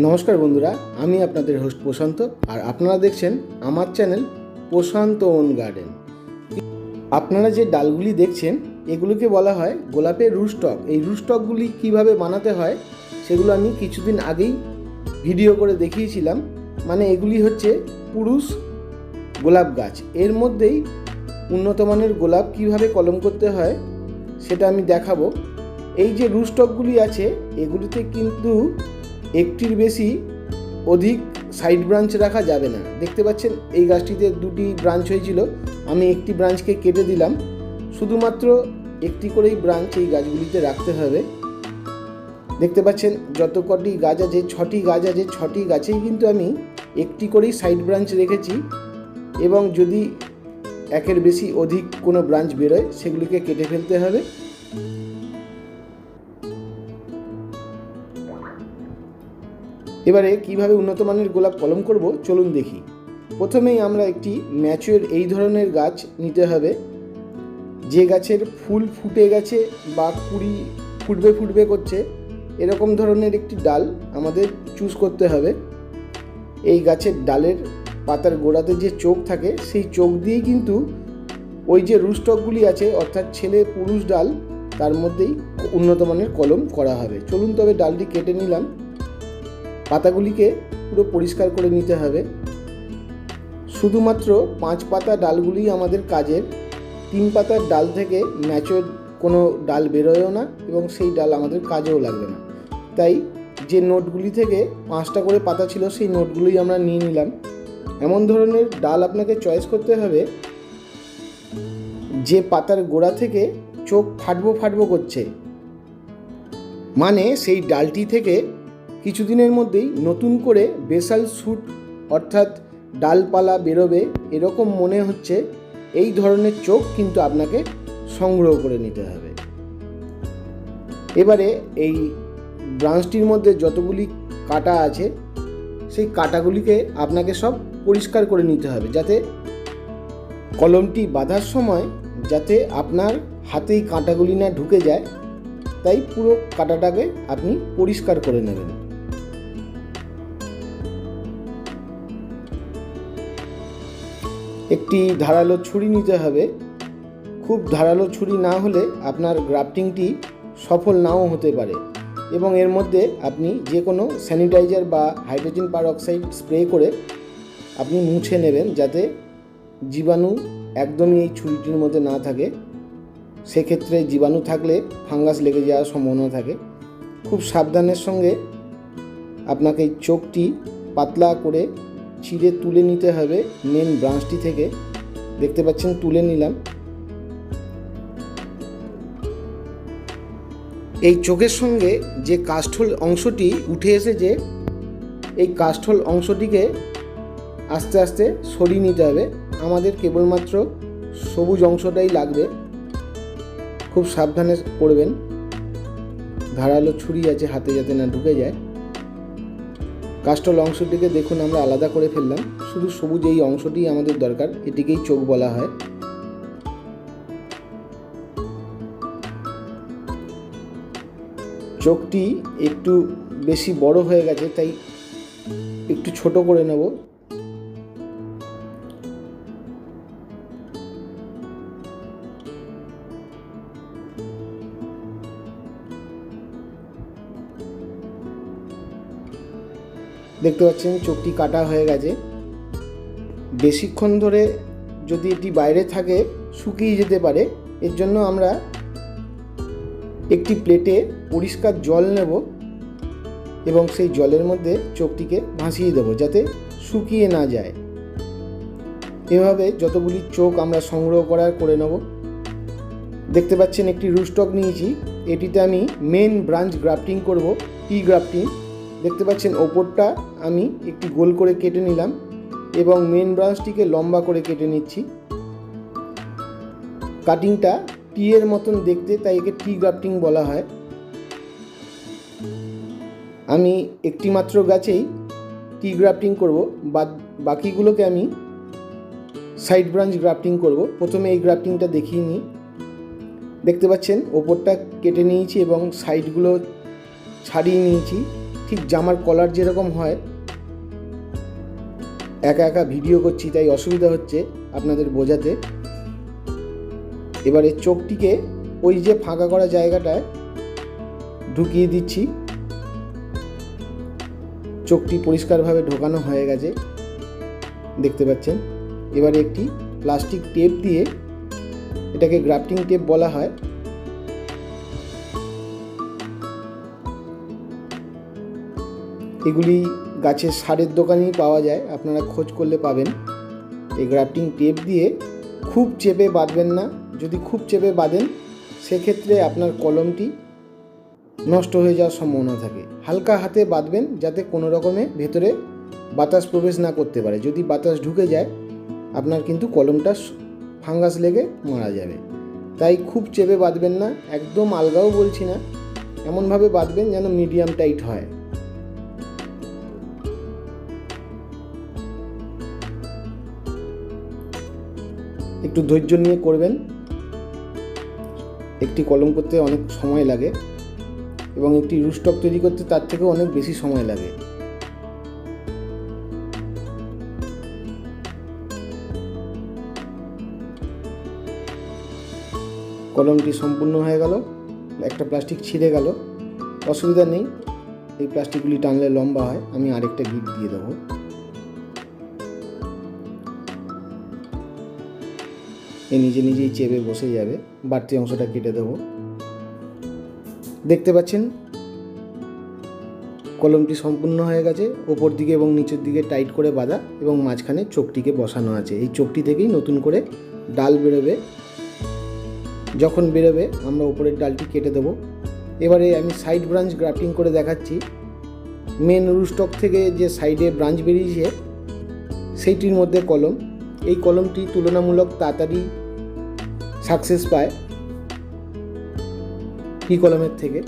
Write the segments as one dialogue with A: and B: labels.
A: নমস্কার বন্ধুরা, আমি আপনাদের হোস্ট প্রশান্ত, আর আপনারা দেখছেন আমার চ্যানেল প্রশান্ত ওন গার্ডেন। আপনারা যে ডালগুলি দেখছেন এগুলোকে বলা হয় গোলাপের রুটস্টক। এই রুটস্টকগুলি কিভাবে বানাতে হয় সেগুলো আমি কিছুদিন আগেই ভিডিও করে দেখিয়েছিলাম। মানে এগুলি হচ্ছে পুরুষ গোলাপ গাছ। এর মধ্যেই উন্নত মানের গোলাপ কিভাবে কলম করতে হয় সেটা আমি দেখাবো। এই যে রুটস্টকগুলি আছে এগুলিতে কিন্তু একটির বেশি অধিক সাইড ব্রাঞ্চ রাখা যাবে না। দেখতে পাচ্ছেন এই গাছটিতে দুটি ব্রাঞ্চ হয়েছিল, আমি একটি ব্রাঞ্চকে কেটে দিলাম। শুধুমাত্র একটি করেই ব্রাঞ্চ এই গাছগুলিতে রাখতে হবে। দেখতে পাচ্ছেন যত কটি গাছ আছে, 6টি গাছ আছে, 6টি গাছেই কিন্তু আমি একটি করেই সাইড ব্রাঞ্চ রেখেছি। এবং যদি একের বেশি অধিক কোনো ব্রাঞ্চ বেরোয় সেগুলিকে কেটে ফেলতে হবে। এবারে কিভাবে উন্নত মানের গোলাপ কলম করব চলুন দেখি। প্রথমেই আমরা একটি ম্যাচিওর এই ধরনের গাছ নিতে হবে, যে গাছের ফুল ফুটে গেছে বা কুড়ি ফুটবে করছে, এরকম ধরনের একটি ডাল আমাদের চুজ করতে হবে। এই গাছের ডালের পাতার গোড়াতে যে চোখ থাকে সেই চোখ দিয়েই কিন্তু ওই যে রুটস্টকগুলি আছে অর্থাৎ ছেলে পুরুষ ডাল, তার মধ্যেই উন্নত মানের কলম করা হবে। চলুন তবে ডালটি কেটে নিলাম। পাতাগুলিকে পুরো পরিষ্কার করে নিতে হবে। শুধুমাত্র 5 পাতা ডালগুলি আমাদের কাজের। 3 পাতার ডাল থেকে ম্যাচিওর কোনো ডাল বেরোয়ও না এবং সেই ডাল আমাদের কাজেও লাগবে না। তাই যে নোটগুলি থেকে 5টা করে পাতা ছিল সেই নোটগুলি আমরা নিয়ে নিলাম। এমন ধরনের ডাল আপনাকে চয়েস করতে হবে যে পাতার গোড়া থেকে চোখ ফাটবো করছে, মানে সেই ডালটি থেকে কিছুদিনের মধ্যেই নতুন করে বেসাল শুট অর্থাৎ ডালপালা বেরোবে এরকম মনে হচ্ছে, এই ধরনের চোখ কিন্তু আপনাকে সংগ্রহ করে নিতে হবে। এবারে এই ব্রাঞ্চটির মধ্যে যতগুলি কাটা আছে সেই কাটাগুলিকে আপনাকে সব পরিষ্কার করে নিতে হবে, যাতে কলমটি বাঁধার সময় যাতে আপনার হাতেই কাঁটাগুলি না ঢুকে যায়। তাই পুরো কাঁটাটাকে আপনি পরিষ্কার করে নেবেন। একটি ধারালো ছুরি নিতে হবে। খুব ধারালো ছুরি না হলে আপনার গ্রাফটিংটি সফল নাও হতে পারে। এবং এর মধ্যে আপনি যে কোনো স্যানিটাইজার বা হাইড্রোজেন পারঅক্সাইড স্প্রে করে আপনি মুছে নেবেন, যাতে জীবাণু একদমই এই ছুরিটির মধ্যে না থাকে। সেক্ষেত্রে জীবাণু থাকলে ফাঙ্গাস লেগে যাওয়ার সম্ভাবনা থাকে। খুব সাবধানের সঙ্গে আপনাকে এই চোখটি পাতলা করে চিড়ে তুলে নিতে হবে মেন ব্রাঞ্চটি থেকে। দেখতে পাচ্ছেন তুলে নিলাম। এই চোখের সঙ্গে যে কাষ্ঠল অংশটি উঠে এসেছে এই কাষ্ঠল অংশটিকে আস্তে আস্তে সরিয়ে নিতে হবে। আমাদের কেবলমাত্র সবুজ অংশটাই লাগবে। খুব সাবধানে করবেন, ধারালো ছুরি আছে হাতে যাতে না ঢুকে যায়। কাষ্ঠল অংশটিকে দেখুন আমরা আলাদা করে ফেললাম, শুধু সবুজ এই অংশটি আমাদের দরকার, এটিকেই চোখ বলা হয়। চোখটি একটু বেশি বড় হয়ে গেছে তাই একটু ছোট করে নেব। দেখতে পাচ্ছেন চোখটি কাটা হয়ে গেছে। বেশিক্ষণ ধরে যদি এটি বাইরে থাকে শুকিয়ে যেতে পারে। এর জন্য আমরা একটি প্লেটে পরিষ্কার জল নেব এবং সেই জলের মধ্যে চোখটিকে ভাসিয়ে দেব যাতে শুকিয়ে না যায়। এভাবে যতগুলি চোখ আমরা সংগ্রহ করে নেব। দেখতে পাচ্ছেন একটি রুটস্টক নিয়েছি, এটিতে আমি মেন ব্রাঞ্চ গ্রাফটিং করব, টি গ্রাফটিং। দেখতে পাচ্ছেন ওপরটা আমি একটি গোল করে কেটে নিলাম এবং মেন ব্রাঞ্চটিকে লম্বা করে কেটে নিচ্ছি। কাটিংটা টি এর মতন দেখতে, তাই একে টি গ্রাফটিং বলা হয়। আমি একটি মাত্র গাছেই টি গ্রাফটিং করব, বাকিগুলোকে আমি সাইড ব্রাঞ্চ গ্রাফটিং করব। প্রথমে এই গ্রাফটিংটা দেখিয়ে নিই। দেখতে পাচ্ছেন ওপরটা কেটে নিয়েছি এবং সাইডগুলো ছাড়িয়ে নিয়েছি। ঠিক জামার কলার যেরকম হয়, একা একা ভিডিও করছি তাই অসুবিধা হচ্ছে আপনাদের বোঝাতে। এবারে চোখটিকে ওই যে ফাঁকা করা জায়গাটায় ঢুকিয়ে দিচ্ছি। চোখটি পরিষ্কারভাবে ঢোকানো হয়ে গেছে, দেখতে পাচ্ছেন। এবারে একটি প্লাস্টিক টেপ দিয়ে, এটাকে গ্রাফটিং টেপ বলা হয়, এগুলি গাছের সারের দোকানেই পাওয়া যায়, আপনারা খোঁজ করলে পাবেন। এই গ্রাফটিং টেপ দিয়ে খুব চেপে বাঁধবেন না, যদি খুব চেপে বাঁধেন সেক্ষেত্রে আপনার কলমটি নষ্ট হয়ে যাওয়ার সম্ভাবনা থাকে। হালকা হাতে বাঁধবেন যাতে কোনো রকমে ভেতরে বাতাস প্রবেশ না করতে পারে। যদি বাতাস ঢুকে যায় আপনার কিন্তু কলমটা ফাঙ্গাস লেগে মারা যাবে। তাই খুব চেপে বাঁধবেন না, একদম আলগাও বলছি না, এমনভাবে বাঁধবেন যেন মিডিয়াম টাইট হয়। একটু ধৈর্য নিয়ে করবেন, একটি কলম করতে অনেক সময় লাগে এবং একটি রুস্টক তৈরি করতে তার থেকেও অনেক বেশি সময় লাগে। কলমটি সম্পূর্ণ হয়ে গেল, একটা প্লাস্টিক ছিঁড়ে গেল, অসুবিধা নেই, এই প্লাস্টিকগুলি টানলে লম্বা হয়, আমি আরেকটা গিট দিয়ে দেবো। এ নিজে নিজেই চেপে বসে যাবে, বাড়তি অংশটা কেটে দেবো। দেখতে পাচ্ছেন কলমটি সম্পূর্ণ হয়ে গেছে, ওপর দিকে এবং নিচের দিকে টাইট করে বাঁধা এবং মাঝখানে চোখটিকে বসানো আছে। এই চোখটি থেকেই নতুন করে ডাল বেরোবে, যখন বেরোবে আমরা উপরের ডালটি কেটে দেবো। এবারে আমি সাইড ব্রাঞ্চ গ্রাফটিং করে দেখাচ্ছি। মেন রুস্টক থেকে যে সাইডে ব্রাঞ্চ বেরিয়েছে সেইটির মধ্যে কলম, এই কলমটি তুলনামূলক তাড়াতাড়ি সাকসেস পায় কি কলমের থেকে।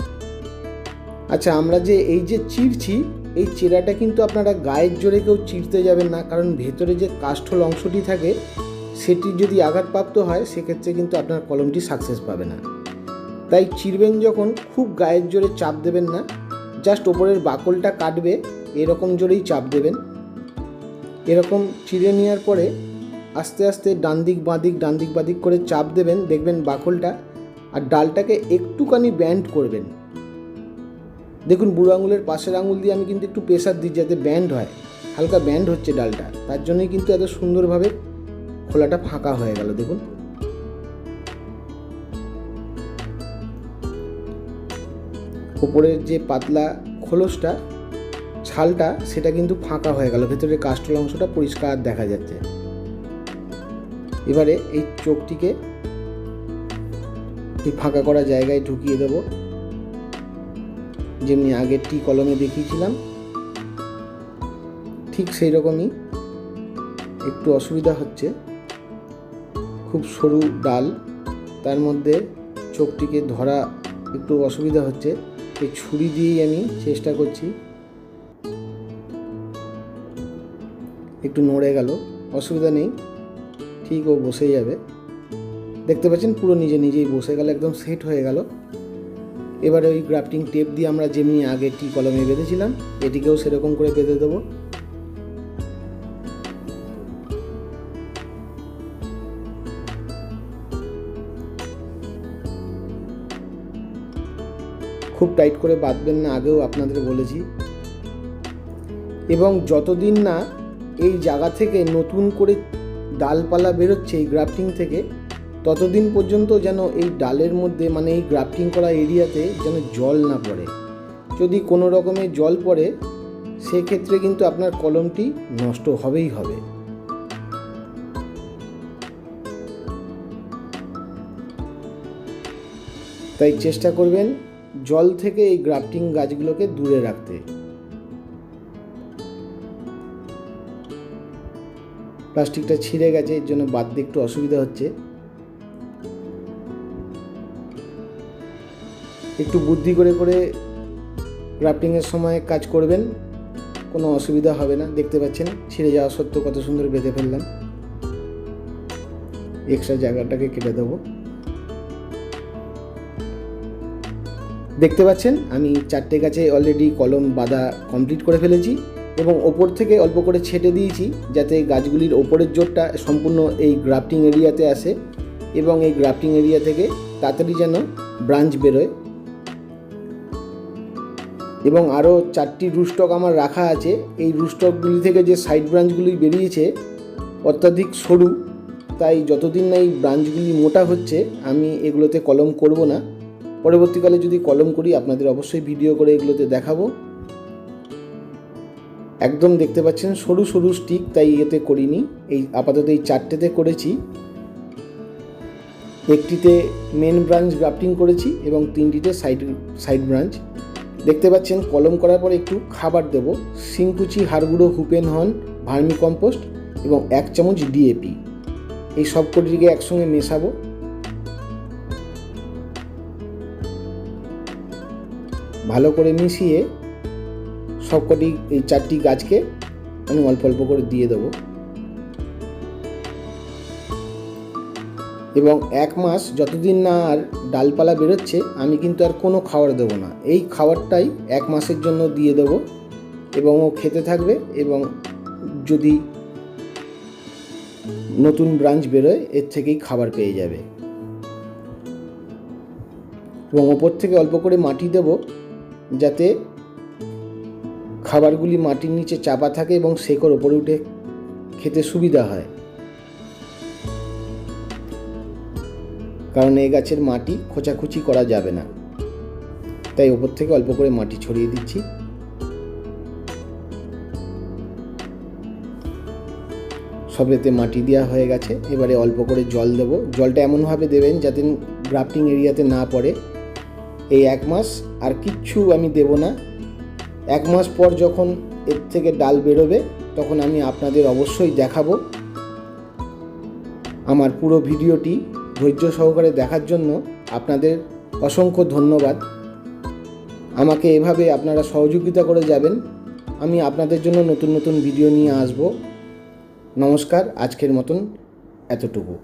A: আচ্ছা, আমরা যে এই যে চিরছি, এই চেরাটা কিন্তু আপনারা গায়ের জোরে কেউ চিরতে যাবেন না, কারণ ভেতরে যে কাষ্ঠল অংশটি থাকে সেটি যদি আঘাতপ্রাপ্ত হয় সেক্ষেত্রে কিন্তু আপনার কলমটি সাকসেস পাবে না। তাই চিরবেন যখন খুব গায়ের জোরে চাপ দেবেন না, জাস্ট ওপরের বাকলটা কাটবে এরকম জোরেই চাপ দেবেন। এরকম চিরে নেওয়ার পরে আস্তে আস্তে ডান দিক বাঁদিক করে চাপ দেবেন, দেখবেন বাকলটা আর ডালটাকে একটুখানি ব্যান্ড করবেন। দেখুন বুড়ো আঙুলের পাশের আঙুল দিয়ে আমি কিন্তু একটু প্রেসার দিই যাতে ব্যান্ড হয়, হালকা ব্যান্ড হচ্ছে ডালটা, তার জন্যই কিন্তু এত সুন্দরভাবে খোলাটা ফাঁকা হয়ে গেল। দেখুন উপরের যে পাতলা খোলসটা ছালটা সেটা কিন্তু ফাঁকা হয়ে গেল, ভেতরে কাষ্ঠল অংশটা পরিষ্কার দেখা যাচ্ছে। এবারে এই চোখটিকে এই ফাঁকা করা জায়গায় ঢুকিয়ে দেব, যেমনি আগের টি কলমে দেখিয়েছিলাম ঠিক সেই রকমই। একটু অসুবিধা হচ্ছে, খুব সরু ডাল, তার মধ্যে চোখটিকে ধরা একটু অসুবিধা হচ্ছে। এই ছুরি দিয়েই আমি চেষ্টা করছি, একটু নড়ে গেল, অসুবিধা নেই, ঠিক ও বসে যাবে। দেখতে পাচ্ছেন পুরো নিজে নিজেই বসে গেল, একদম সেট হয়ে গেল। এবারে ওই গ্রাফটিং টেপ দিয়ে আমরা যেমনি আগে টি কলমে বেঁধেছিলাম এটিকেও সেরকম করে বেঁধে দেবো। খুব টাইট করে বাঁধবেন না, আগেও আপনাদের বলেছি। এবং যতদিন না এই জায়গা থেকে নতুন করে ডালপালা বেরোচ্ছে এই গ্রাফটিং থেকে, ততদিন পর্যন্ত যেন এই ডালের মধ্যে মানে এই গ্রাফটিং করা এরিয়াতে যেন জল না পড়ে। যদি কোনো রকমের জল পড়ে সেক্ষেত্রে কিন্তু আপনার কলমটি নষ্ট হবেই হবে। তাই চেষ্টা করবেন জল থেকে এই গ্রাফটিং গাছগুলোকে দূরে রাখতে। প্লাস্টিকটা ছিঁড়ে গেছে, এর জন্য বাঁধতে একটু অসুবিধা হচ্ছে। একটু বুদ্ধি করে করে গ্রাফটিংয়ের সময় কাজ করবেন, কোনো অসুবিধা হবে না। দেখতে পাচ্ছেন ছিঁড়ে যাওয়া সত্ত্বেও কত সুন্দর বেঁধে ফেললাম। এক্সট্রা জায়গাটাকে কেটে দেবো। দেখতে পাচ্ছেন আমি 4টে গাছে অলরেডি কলম বাঁধা কমপ্লিট করে ফেলেছি এবং ওপর থেকে অল্প করে ছেটে দিয়েছি যাতে গাছগুলির ওপরের জোরটা সম্পূর্ণ এই গ্রাফটিং এরিয়াতে আসে এবং এই গ্রাফটিং এরিয়া থেকে তাড়াতাড়ি যেন ব্রাঞ্চ বেরোয়। এবং আরও 4টি রুটস্টক আমার রাখা আছে। এই রুটস্টকগুলি থেকে যে সাইড ব্রাঞ্চগুলি বেরিয়েছে অত্যাধিক সরু, তাই যতদিন না এই ব্রাঞ্চগুলি মোটা হচ্ছে আমি এগুলোতে কলম করব না। পরবর্তীকালে যদি কলম করি আপনাদের অবশ্যই ভিডিও করে এগুলোতে দেখাবো। একদম দেখতে পাচ্ছেন সরু সরু স্টিক, তাই এতে করিনি। এই আপাতত এই 4টেতে করেছি। একটিতে মেন ব্রাঞ্চ গ্রাফটিং করেছি এবং 3টিতে সাইড ব্রাঞ্চ। দেখতে পাচ্ছেন কলম করার পরে একটু খাবার দেব। শিংকুচি, হাড়গুঁড়ো, হুপেন হর্ন, ভার্মি কম্পোস্ট এবং 1 চামচ ডিএপি, এই সব কটিকে একসঙ্গে মেশাবো। ভালো করে মিশিয়ে সবকটি এই 4টি গাছকে আমি অল্প অল্প করে দিয়ে দেবো এবং 1 মাস যতদিন না আর ডালপালা বেরোচ্ছে আমি কিন্তু আর কোনো খাবার দেবো না। এই খাবারটাই 1 মাসের জন্য দিয়ে দেবো এবং ও খেতে থাকবে এবং যদি নতুন ব্রাঞ্চ বেরোয় এর থেকেই খাবার পেয়ে যাবে। এবং ওপর থেকে অল্প করে মাটি দেব যাতে খাবারগুলি মাটির নিচে চাপা থাকে এবং শেকড় ওপরে উঠে খেতে সুবিধা হয়, কারণ এই গাছের মাটি খোঁচাখুচি করা যাবে না। তাই ওপর থেকে অল্প করে মাটি ছড়িয়ে দিচ্ছি। সবেতে মাটি দেওয়া হয়ে গেছে। এবারে অল্প করে জল দেব। জলটা এমনভাবে দেবেন যাতে গ্রাফটিং এরিয়াতে না পড়ে। এই 1 মাস আর কিচ্ছু আমি দেব না। 1 মাস পর যখন এর থেকে ডাল বেরোবে তখন আমি আপনাদের অবশ্যই দেখাবো। আমার পুরো ভিডিওটি ধৈর্য সহকারে দেখার জন্য আপনাদের অসংখ্য ধন্যবাদ। আমাকে এভাবে আপনারা সহযোগিতা করে যাবেন। আমি আপনাদের জন্য নতুন নতুন ভিডিও নিয়ে আসব। নমস্কার, আজকের মতন এতটুকু।